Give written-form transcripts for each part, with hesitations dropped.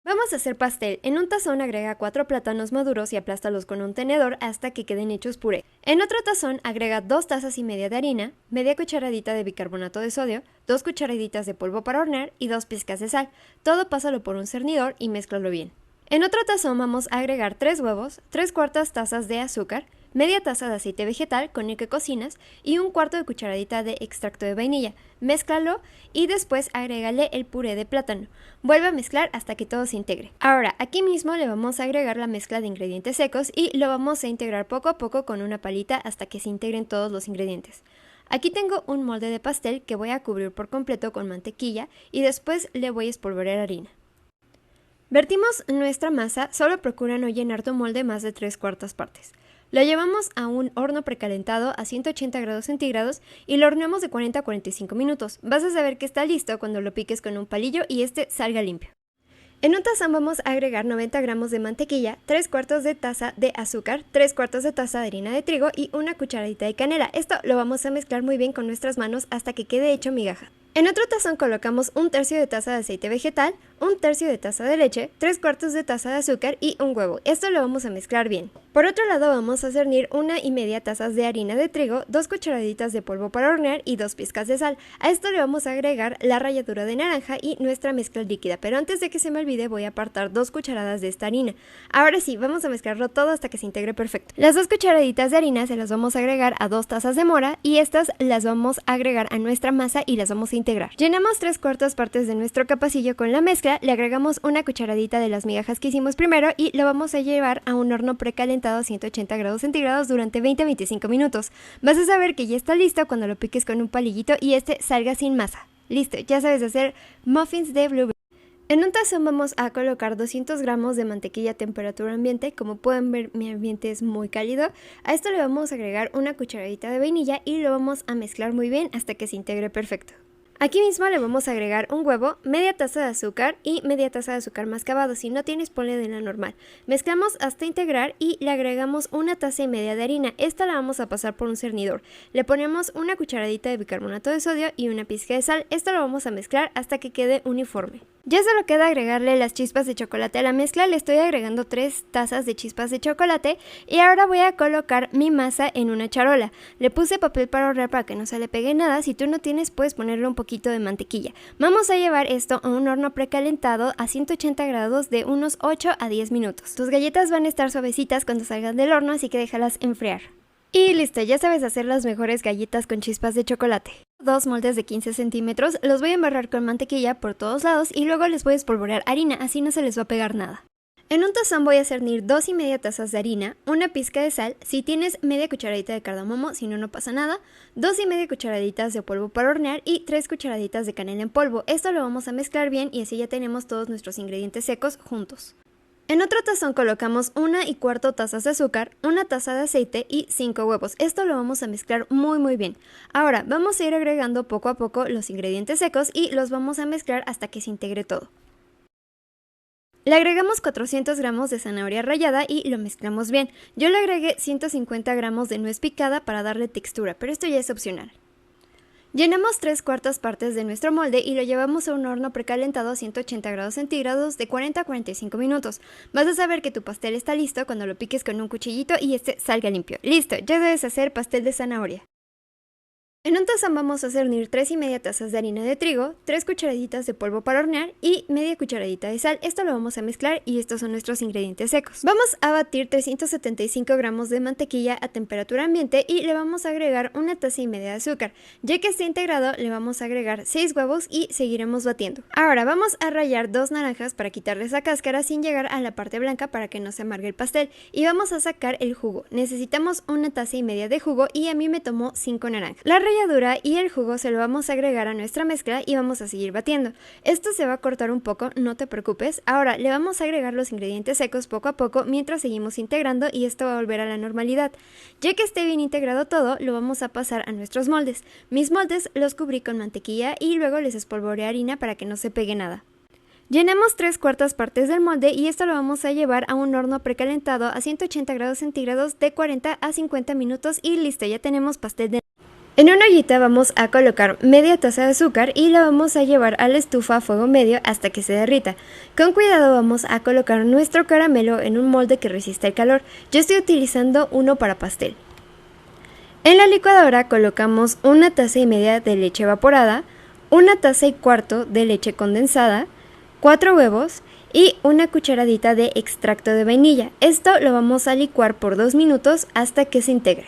Vamos a hacer pastel. En un tazón agrega 4 plátanos maduros y aplástalos con un tenedor hasta que queden hechos puré. En otro tazón agrega 2 tazas y media de harina, media cucharadita de bicarbonato de sodio, 2 cucharaditas de polvo para hornear y 2 pizcas de sal. Todo pásalo por un cernidor y mézclalo bien. En otro tazón vamos a agregar 3 huevos, 3/4 tazas de azúcar, media taza de aceite vegetal con el que cocinas y 1/4 de cucharadita de extracto de vainilla. Mézclalo y después agrégale el puré de plátano. Vuelve a mezclar hasta que todo se integre. Ahora, aquí mismo le vamos a agregar la mezcla de ingredientes secos y lo vamos a integrar poco a poco con una palita hasta que se integren todos los ingredientes. Aquí tengo un molde de pastel que voy a cubrir por completo con mantequilla y después le voy a espolvorear harina. Vertimos nuestra masa, solo procura no llenar tu molde más de 3/4 partes. Lo llevamos a un horno precalentado a 180 grados centígrados y lo horneamos de 40 a 45 minutos. Vas a saber que está listo cuando lo piques con un palillo y este salga limpio. En un tazón vamos a agregar 90 gramos de mantequilla, 3/4 de taza de azúcar, 3/4 de taza de harina de trigo y una cucharadita de canela. Esto lo vamos a mezclar muy bien con nuestras manos hasta que quede hecho migaja. En otro tazón colocamos 1/3 de taza de aceite vegetal, 1/3 de taza de leche, 3/4 de taza de azúcar y un huevo. Esto lo vamos a mezclar bien. Por otro lado vamos a cernir 1,5 tazas de harina de trigo, 2 cucharaditas de polvo para hornear y 2 pizcas de sal. A esto le vamos a agregar la ralladura de naranja y nuestra mezcla líquida, pero antes de que se me olvide voy a apartar 2 cucharadas de esta harina. Ahora sí, vamos a mezclarlo todo hasta que se integre perfecto. Las 2 cucharaditas de harina se las vamos a agregar a 2 tazas de mora y estas las vamos a agregar a nuestra masa y las vamos a integrar. Llenamos 3/4 partes de nuestro capacillo con la mezcla, le agregamos una cucharadita de las migajas que hicimos primero y lo vamos a llevar a un horno precalentado a 180 grados centígrados durante 20 a 25 minutos. Vas a saber que ya está listo cuando lo piques con un palillito y este salga sin masa. Listo, ya sabes hacer muffins de blueberry. En un tazón vamos a colocar 200 gramos de mantequilla a temperatura ambiente. Como pueden ver, mi ambiente es muy cálido. A esto le vamos a agregar una cucharadita de vainilla y lo vamos a mezclar muy bien hasta que se integre perfecto. Aquí mismo le vamos a agregar un huevo, media taza de azúcar y media taza de azúcar mascabado. Si no tienes, ponle de la normal. Mezclamos hasta integrar y le agregamos 1,5 tazas de harina. Esta la vamos a pasar por un cernidor. Le ponemos una cucharadita de bicarbonato de sodio y una pizca de sal. Esto lo vamos a mezclar hasta que quede uniforme. Ya solo queda agregarle las chispas de chocolate a la mezcla. Le estoy agregando 3 tazas de chispas de chocolate y ahora voy a colocar mi masa en una charola. Le puse papel para ahorrar para que no se le pegue nada. Si tú no tienes, puedes ponerle un poquito de mantequilla. Vamos a llevar esto a un horno precalentado a 180 grados de unos 8 a 10 minutos. Tus galletas van a estar suavecitas cuando salgan del horno, así que déjalas enfriar. Y listo, ya sabes hacer las mejores galletas con chispas de chocolate. 2 moldes de 15 centímetros, los voy a embarrar con mantequilla por todos lados y luego les voy a espolvorear harina, así no se les va a pegar nada. En un tazón voy a cernir 2,5 tazas de harina, una pizca de sal, si tienes media cucharadita de cardamomo, si no, no pasa nada, 2,5 cucharaditas de polvo para hornear y 3 cucharaditas de canela en polvo. Esto lo vamos a mezclar bien y así ya tenemos todos nuestros ingredientes secos juntos. En otro tazón colocamos 1,25 tazas de azúcar, 1 taza de aceite y 5 huevos. Esto lo vamos a mezclar muy bien. Ahora vamos a ir agregando poco a poco los ingredientes secos y los vamos a mezclar hasta que se integre todo. Le agregamos 400 gramos de zanahoria rallada y lo mezclamos bien. Yo le agregué 150 gramos de nuez picada para darle textura, pero esto ya es opcional. Llenamos 3/4 partes de nuestro molde y lo llevamos a un horno precalentado a 180 grados centígrados de 40 a 45 minutos. Vas a saber que tu pastel está listo cuando lo piques con un cuchillito y este salga limpio. Listo, ya debes hacer pastel de zanahoria. En un tazón vamos a cernir 3,5 tazas de harina de trigo, 3 cucharaditas de polvo para hornear y media cucharadita de sal. Esto lo vamos a mezclar y estos son nuestros ingredientes secos. Vamos a batir 375 gramos de mantequilla a temperatura ambiente y le vamos a agregar 1,5 tazas de azúcar. Ya que esté integrado, le vamos a agregar 6 huevos y seguiremos batiendo. Ahora vamos a rallar 2 naranjas para quitarles la cáscara sin llegar a la parte blanca para que no se amargue el pastel. Y vamos a sacar el jugo. Necesitamos 1,5 tazas de jugo y a mí me tomó 5 naranjas. La ralladura y el jugo se lo vamos a agregar a nuestra mezcla y vamos a seguir batiendo. Esto se va a cortar un poco, no te preocupes. Ahora le vamos a agregar los ingredientes secos poco a poco mientras seguimos integrando y esto va a volver a la normalidad. Ya que esté bien integrado todo, lo vamos a pasar a nuestros moldes. Mis moldes los cubrí con mantequilla y luego les espolvoreé harina para que no se pegue nada. Llenamos 3/4 partes del molde y esto lo vamos a llevar a un horno precalentado a 180 grados centígrados de 40 a 50 minutos y listo, ya tenemos pastel de... En una ollita vamos a colocar media taza de azúcar y la vamos a llevar a la estufa a fuego medio hasta que se derrita. Con cuidado vamos a colocar nuestro caramelo en un molde que resista el calor. Yo estoy utilizando uno para pastel. En la licuadora colocamos una taza y media de leche evaporada, una taza y cuarto de leche condensada, 4 huevos y una cucharadita de extracto de vainilla. Esto lo vamos a licuar por 2 minutos hasta que se integre.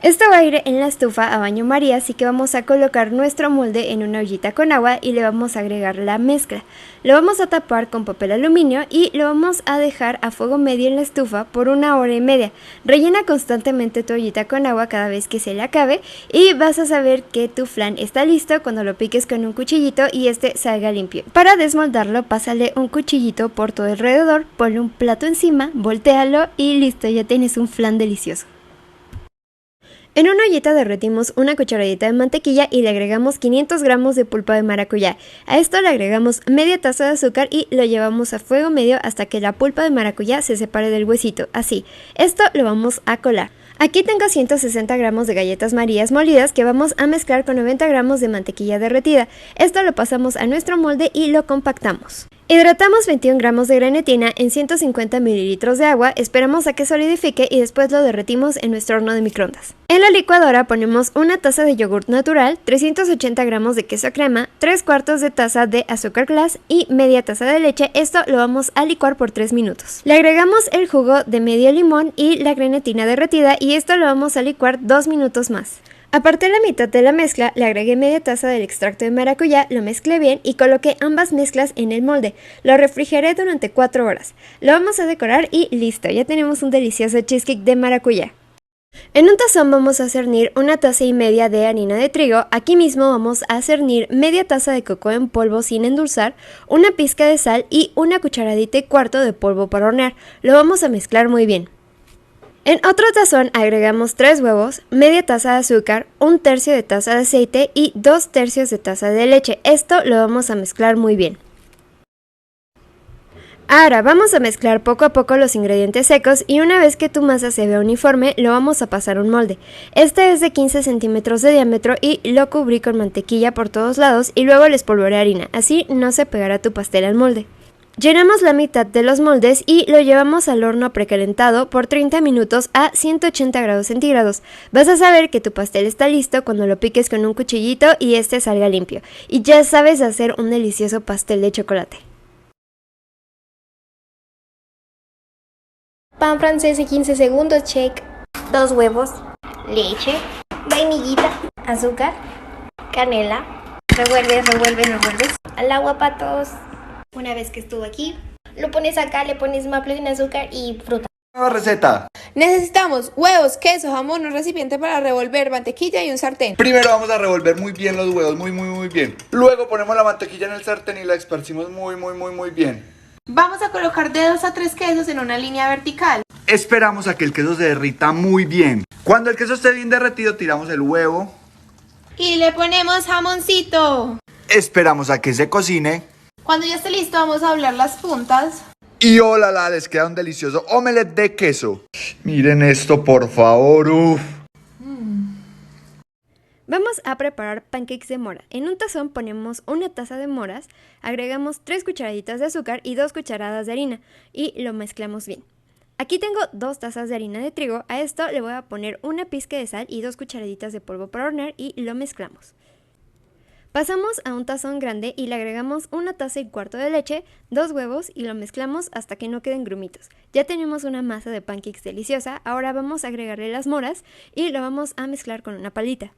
Esto va a ir en la estufa a baño María, así que vamos a colocar nuestro molde en una ollita con agua y le vamos a agregar la mezcla. Lo vamos a tapar con papel aluminio y lo vamos a dejar a fuego medio en la estufa por 1 hora y media. Rellena constantemente tu ollita con agua cada vez que se le acabe y vas a saber que tu flan está listo cuando lo piques con un cuchillito y este salga limpio. Para desmoldarlo, pásale un cuchillito por todo alrededor, ponle un plato encima, voltéalo y listo, ya tienes un flan delicioso. En una ollita derretimos una cucharadita de mantequilla y le agregamos 500 gramos de pulpa de maracuyá. A esto le agregamos media taza de azúcar y lo llevamos a fuego medio hasta que la pulpa de maracuyá se separe del huesito, así. Esto lo vamos a colar. Aquí tengo 160 gramos de galletas Marías molidas que vamos a mezclar con 90 gramos de mantequilla derretida. Esto lo pasamos a nuestro molde y lo compactamos. Hidratamos 21 gramos de grenetina en 150 mililitros de agua, esperamos a que solidifique y después lo derretimos en nuestro horno de microondas. En la licuadora ponemos una taza de yogurt natural, 380 gramos de queso crema, 3/4 de taza de azúcar glass y media taza de leche. Esto lo vamos a licuar por 3 minutos. Le agregamos el jugo de medio limón y la grenetina derretida y esto lo vamos a licuar 2 minutos más. Aparté la mitad de la mezcla, le agregué media taza del extracto de maracuyá, lo mezclé bien y coloqué ambas mezclas en el molde. Lo refrigeré durante 4 horas. Lo vamos a decorar y listo, ya tenemos un delicioso cheesecake de maracuyá. En un tazón vamos a cernir una taza y media de harina de trigo. Aquí mismo vamos a cernir media taza de coco en polvo sin endulzar, una pizca de sal y una cucharadita y cuarto de polvo para hornear. Lo vamos a mezclar muy bien. En otro tazón agregamos 3 huevos, media taza de azúcar, 1/3 de taza de aceite y 2/3 de taza de leche. Esto lo vamos a mezclar muy bien. Ahora vamos a mezclar poco a poco los ingredientes secos y una vez que tu masa se vea uniforme, lo vamos a pasar a un molde. Este es de 15 centímetros de diámetro y lo cubrí con mantequilla por todos lados y luego le espolvoreé harina, así no se pegará tu pastel al molde. Llenamos la mitad de los moldes y lo llevamos al horno precalentado por 30 minutos a 180 grados centígrados. Vas a saber que tu pastel está listo cuando lo piques con un cuchillito y este salga limpio. Y ya sabes hacer un delicioso pastel de chocolate. Pan francés en 15 segundos, check. 2 huevos, leche, vainillita, azúcar, canela. Revuelves. Al agua, patos. Una vez que estuvo aquí, lo pones acá, le pones maple sin azúcar y fruta. Nueva receta. Necesitamos huevos, queso, jamón, un recipiente para revolver, mantequilla y un sartén. Primero vamos a revolver muy bien los huevos, muy bien. Luego ponemos la mantequilla en el sartén y la esparcimos muy bien. Vamos a colocar de 2 a 3 quesos en una línea vertical. Esperamos a que el queso se derrita muy bien. Cuando el queso esté bien derretido, tiramos el huevo. Y le ponemos jamoncito. Esperamos a que se cocine. Cuando ya esté listo, vamos a doblar las puntas. Y ¡hola! Les queda un delicioso omelette de queso. Miren esto, por favor. Uf. Vamos a preparar pancakes de mora. En un tazón ponemos una taza de moras, agregamos 3 cucharaditas de azúcar y 2 cucharadas de harina y lo mezclamos bien. Aquí tengo 2 tazas de harina de trigo, a esto le voy a poner una pizca de sal y 2 cucharaditas de polvo para hornear y lo mezclamos. Pasamos a un tazón grande y le agregamos una taza y cuarto de leche, 2 huevos y lo mezclamos hasta que no queden grumitos. Ya tenemos una masa de pancakes deliciosa, ahora vamos a agregarle las moras y lo vamos a mezclar con una palita.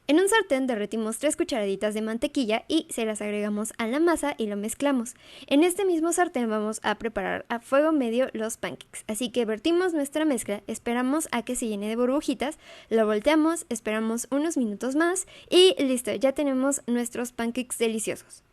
En un sartén derretimos 3 cucharaditas de mantequilla y se las agregamos a la masa y lo mezclamos. En este mismo sartén vamos a preparar a fuego medio los pancakes. Así que vertimos nuestra mezcla, esperamos a que se llene de burbujitas, lo volteamos, esperamos unos minutos más y listo, ya tenemos nuestros pancakes deliciosos.